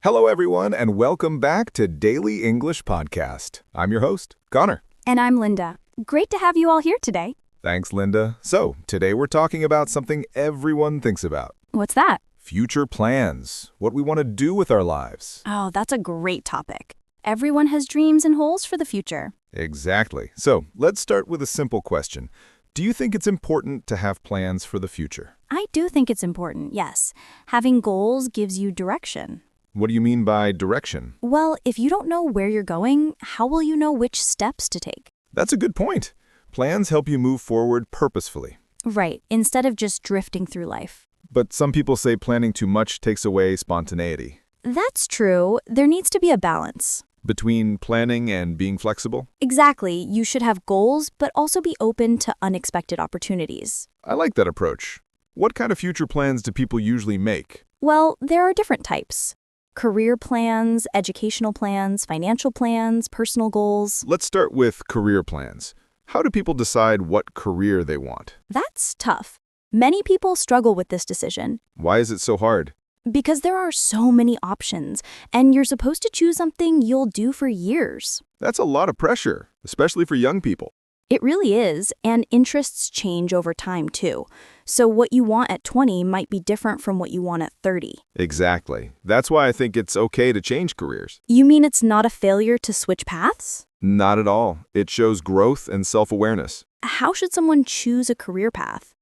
Hello, everyone, and welcome back to Daily English Podcast. I'm your host, Connor. And I'm Linda. Great to have you all here today. Thanks, Linda. So, today we're talking about something everyone thinks about. What's that? Future plans. What we want to do with our lives. Oh, that's a great topic. Everyone has dreams and goals for the future. Exactly. So, let's start with a simple question. Do you think it's important to have plans for the future? I do think it's important, yes. Having goals gives you direction. What do you mean by direction? Well, if you don't know where you're going, how will you know which steps to take? That's a good point. Plans help you move forward purposefully. Right, instead of just drifting through life. But some people say planning too much takes away spontaneity. That's true. There needs to be a balance. Between planning and being flexible? Exactly. You should have goals, but also be open to unexpected opportunities. I like that approach. What kind of future plans do people usually make? Well, there are different types. Career plans, educational plans, financial plans, personal goals. Let's start with career plans. How do people decide what career they want? That's tough. Many people struggle with this decision Why is it so hard? because there are so many options, and you're supposed to choose something you'll do for years. That's a lot of pressure, especially for young people. It really is, and interests change over time too. So what you want at 20 might be different from what you want at 30. Exactly. That's why I think it's okay to change careers. You mean it's not a failure to switch paths? Not at all. It shows growth and self-awareness. How should someone choose a career path?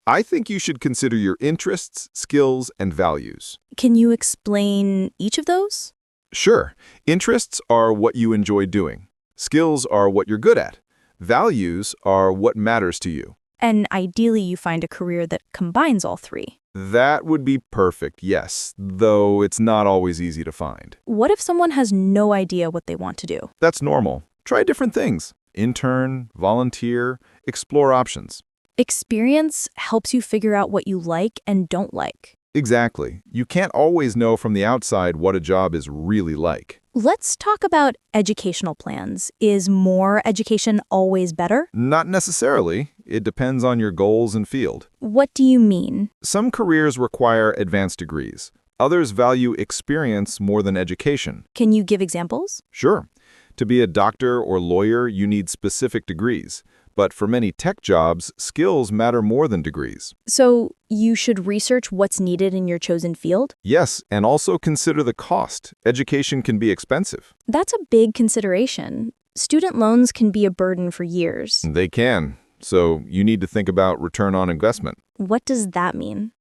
I think you should consider your interests, skills, and values. Can you explain each of those? Sure, interests are what you enjoy doing. Skills are what you're good at. Values are what matters to you. And ideally, you find a career that combines all three. That would be perfect, yes, though it's not always easy to find. What if someone has no idea what they want to do? That's normal. Try different things. Intern, volunteer, explore options. Experience helps you figure out what you like and don't like. Exactly. You can't always know from the outside what a job is really like. Let's talk about educational plans. Is more education always better? Not necessarily. It depends on your goals and field. What do you mean? Some careers require advanced degrees. Others value experience more than education. Can you give examples? Sure. To be a doctor or lawyer, you need specific degrees. But for many tech jobs, skills matter more than degrees. So you should research what's needed in your chosen field? Yes, and also consider the cost. Education can be expensive. That's a big consideration. Student loans can be a burden for years. They can. So you need to think about return on investment. What does that mean?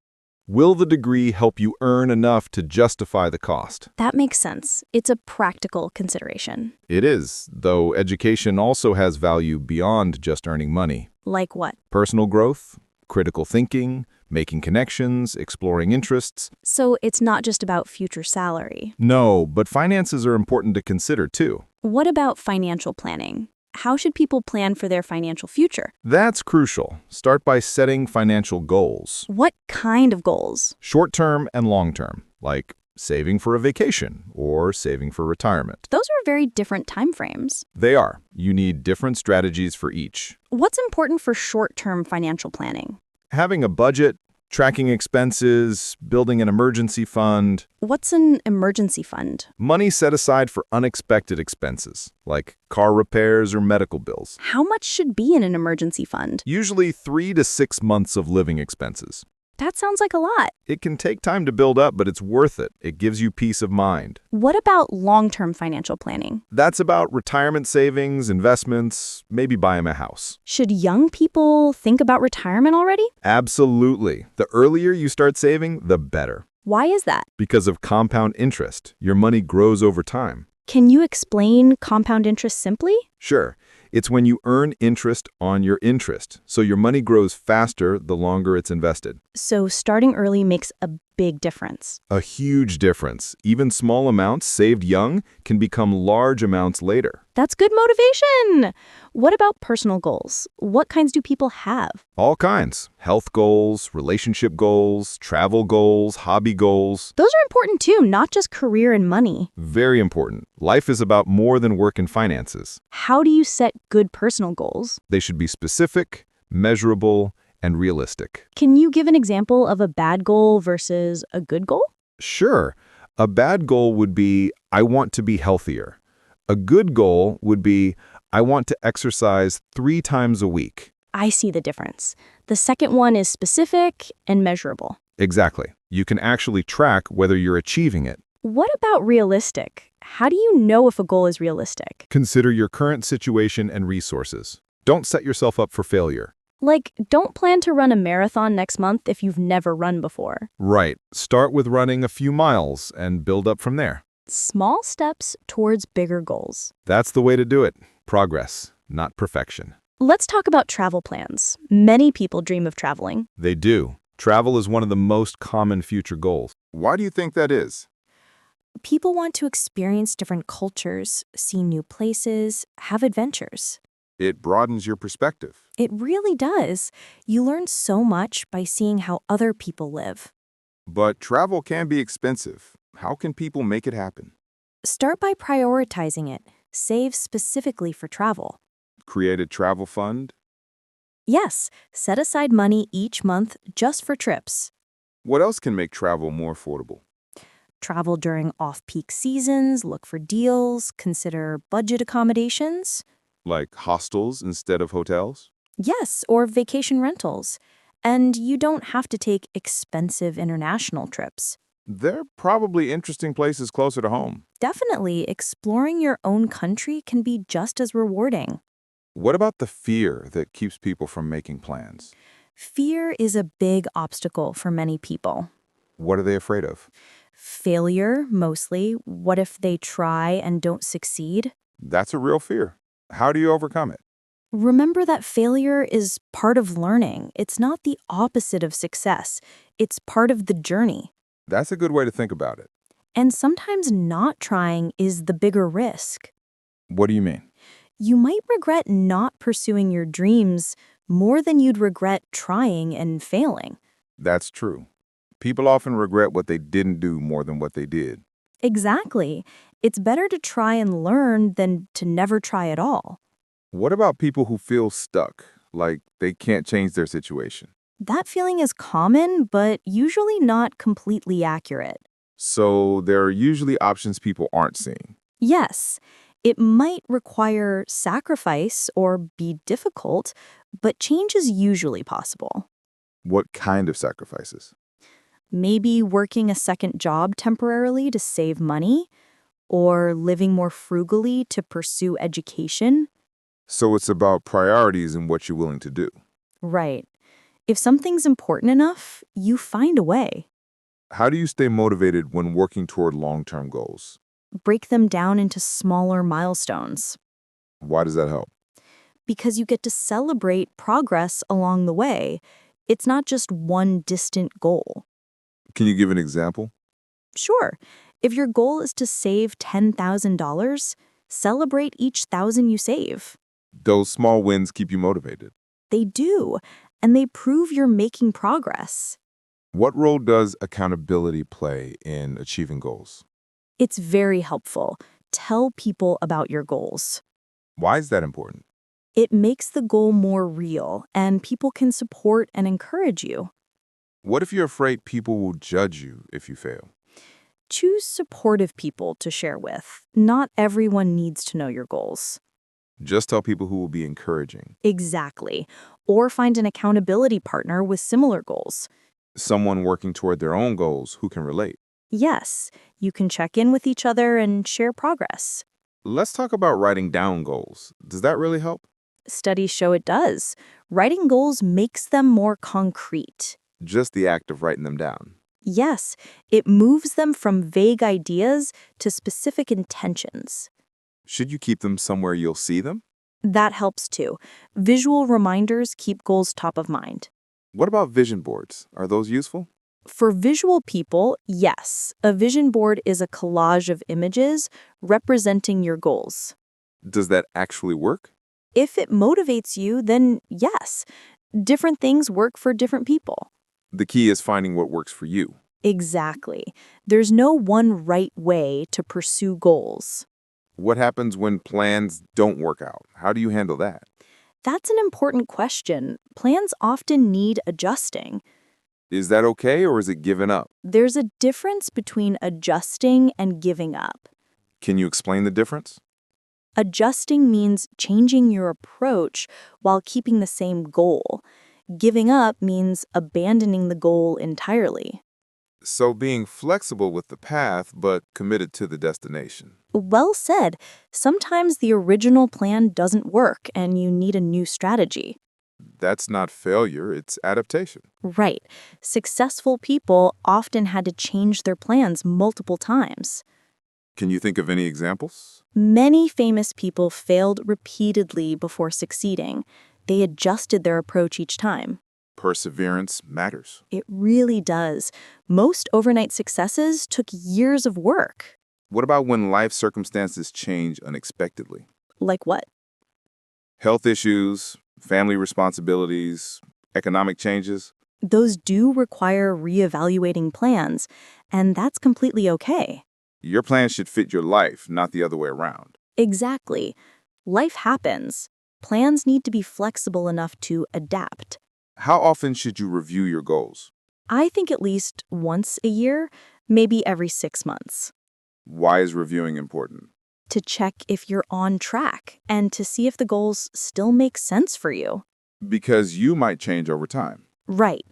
Will the degree help you earn enough to justify the cost? That makes sense. It's a practical consideration. It is, though education also has value beyond just earning money. Like what? Personal growth, critical thinking, making connections, exploring interests. So it's not just about future salary. No, but finances are important to consider too. What about financial planning? How should people plan for their financial future? That's crucial. Start by setting financial goals. What kind of goals? Short-term and long-term, like saving for a vacation or saving for retirement. Those are very different time frames. They are. You need different strategies for each. What's important for short-term financial planning? Having a budget, tracking expenses, building an emergency fund. What's an emergency fund? Money set aside for unexpected expenses, like car repairs or medical bills. How much should be in an emergency fund? Usually 3 to 6 months of living expenses. That sounds like a lot. It can take time to build up, but it's worth it. It gives you peace of mind. What about long-term financial planning? That's about retirement savings, investments, maybe buying a house. Should young people think about retirement already? Absolutely. The earlier you start saving, the better. Why is that? Because of compound interest, your money grows over time. Can you explain compound interest simply? Sure. It's when you earn interest on your interest, so your money grows faster the longer it's invested. So starting early makes a big difference. A huge difference. Even small amounts saved young can become large amounts later. That's good motivation. What about personal goals? What kinds do people have? All kinds. Health goals, relationship goals, travel goals, hobby goals. Those are important too, not just career and money. Very important. Life is about more than work and finances. How do you set good personal goals? They should be specific, measurable, and realistic. Can you give an example of a bad goal versus a good goal? Sure. A bad goal would be, I want to be healthier. A good goal would be, I want to exercise 3 times a week. I see the difference. The second one is specific and measurable. Exactly. You can actually track whether you're achieving it. What about realistic? How do you know if a goal is realistic? Consider your current situation and resources. Don't set yourself up for failure. Like, don't plan to run a marathon next month if you've never run before. Right. Start with running a few miles and build up from there. Small steps towards bigger goals. That's the way to do it. Progress, not perfection. Let's talk about travel plans. Many people dream of traveling. They do. Travel is one of the most common future goals. Why do you think that is? People want to experience different cultures, see new places, have adventures. It broadens your perspective. It really does. You learn so much by seeing how other people live. But travel can be expensive. How can people make it happen? Start by prioritizing it. Save specifically for travel. Create a travel fund? Yes, set aside money each month just for trips. What else can make travel more affordable? Travel during off-peak seasons, look for deals, consider budget accommodations. Like hostels instead of hotels? Yes, or vacation rentals. And you don't have to take expensive international trips. There are probably interesting places closer to home. Definitely, exploring your own country can be just as rewarding. What about the fear that keeps people from making plans? Fear is a big obstacle for many people. What are they afraid of? Failure, mostly. What if they try and don't succeed? That's a real fear. How do you overcome it? Remember that failure is part of learning. It's not the opposite of success. It's part of the journey. That's a good way to think about it. And sometimes not trying is the bigger risk. What do you mean? You might regret not pursuing your dreams more than you'd regret trying and failing. That's true. People often regret what they didn't do more than what they did. Exactly. It's better to try and learn than to never try at all. What about people who feel stuck, like they can't change their situation? That feeling is common, but usually not completely accurate. So there are usually options people aren't seeing. Yes, it might require sacrifice or be difficult, but change is usually possible. What kind of sacrifices? Maybe working a second job temporarily to save money, or living more frugally to pursue education. So it's about priorities and what you're willing to do. Right. If something's important enough, you find a way. How do you stay motivated when working toward long-term goals? Break them down into smaller milestones. Why does that help? Because you get to celebrate progress along the way. It's not just one distant goal. Can you give an example? Sure, if your goal is to save $10,000, celebrate each thousand you save. Those small wins keep you motivated. They do, and they prove you're making progress. What role does accountability play in achieving goals? It's very helpful. Tell people about your goals. Why is that important? It makes the goal more real, and people can support and encourage you. What if you're afraid people will judge you if you fail? Choose supportive people to share with. Not everyone needs to know your goals. Just tell people who will be encouraging. Exactly. Or find an accountability partner with similar goals. Someone working toward their own goals who can relate. Yes, you can check in with each other and share progress. Let's talk about writing down goals. Does that really help? Studies show it does. Writing goals makes them more concrete. Just the act of writing them down. Yes, it moves them from vague ideas to specific intentions. Should you keep them somewhere you'll see them? That helps too. Visual reminders keep goals top of mind. What about vision boards? Are those useful? For visual people, yes. A vision board is a collage of images representing your goals. Does that actually work? If it motivates you, then yes. Different things work for different people. The key is finding what works for you. Exactly. There's no one right way to pursue goals. What happens when plans don't work out? How do you handle that? That's an important question. Plans often need adjusting. Is that okay or is it giving up? There's a difference between adjusting and giving up. Can you explain the difference? Adjusting means changing your approach while keeping the same goal. Giving up means abandoning the goal entirely. So being flexible with the path, but committed to the destination. Well said. Sometimes the original plan doesn't work and you need a new strategy. That's not failure, it's adaptation. Right. Successful people often had to change their plans multiple times. Can you think of any examples? Many famous people failed repeatedly before succeeding. They adjusted their approach each time. Perseverance matters. It really does. Most overnight successes took years of work. What about when life circumstances change unexpectedly? Like what? Health issues, family responsibilities, economic changes? Those do require reevaluating plans, and that's completely okay. Your plan should fit your life, not the other way around. Exactly. Life happens. Plans need to be flexible enough to adapt. How often should you review your goals? I think at least once a year, maybe every 6 months, Why is reviewing important? to check if you're on track and to see if the goals still make sense for you. Because you might change over time. Right.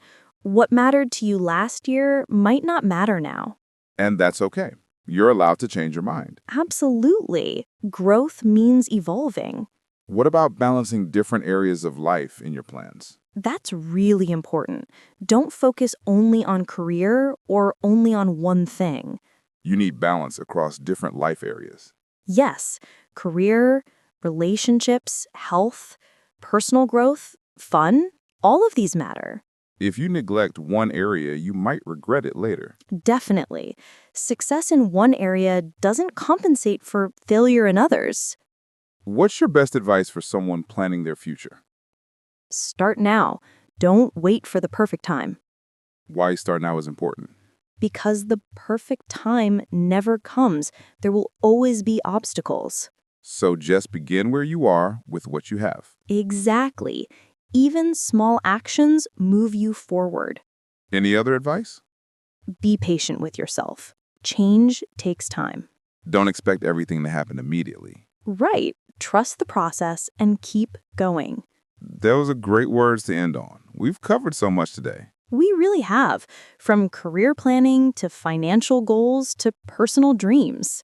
What mattered to you last year might not matter now. And that's okay. You're allowed to change your mind. Absolutely. Growth means evolving. What about balancing different areas of life in your plans? That's really important. Don't focus only on career or only on one thing. You need balance across different life areas. Yes, career, relationships, health, personal growth, fun, all of these matter. If you neglect one area, you might regret it later. Definitely. Success in one area doesn't compensate for failure in others. What's your best advice for someone planning their future? Start now. Don't wait for the perfect time. Why you start now is important. Because the perfect time never comes. There will always be obstacles. So just begin where you are with what you have. Exactly. Even small actions move you forward. Any other advice? Be patient with yourself. Change takes time. Don't expect everything to happen immediately. Right. Trust the process and keep going. Those are great words to end on. We've covered so much today. We really have, from career planning to financial goals to personal dreams.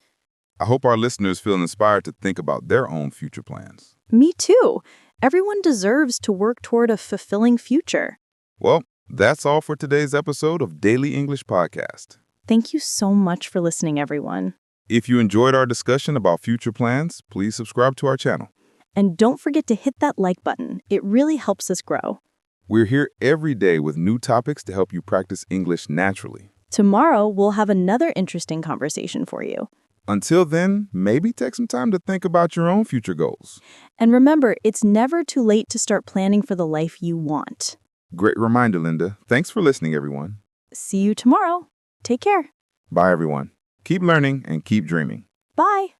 I hope our listeners feel inspired to think about their own future plans. Me too. Everyone deserves to work toward a fulfilling future. Well, that's all for today's episode of Daily English Podcast. Thank you so much for listening, everyone. If you enjoyed our discussion about future plans, please subscribe to our channel. And don't forget to hit that like button. It really helps us grow. We're here every day with new topics to help you practice English naturally. Tomorrow, we'll have another interesting conversation for you. Until then, maybe take some time to think about your own future goals. And remember, it's never too late to start planning for the life you want. Great reminder, Linda. Thanks for listening, everyone. See you tomorrow. Take care. Bye, everyone. Keep learning and keep dreaming. Bye.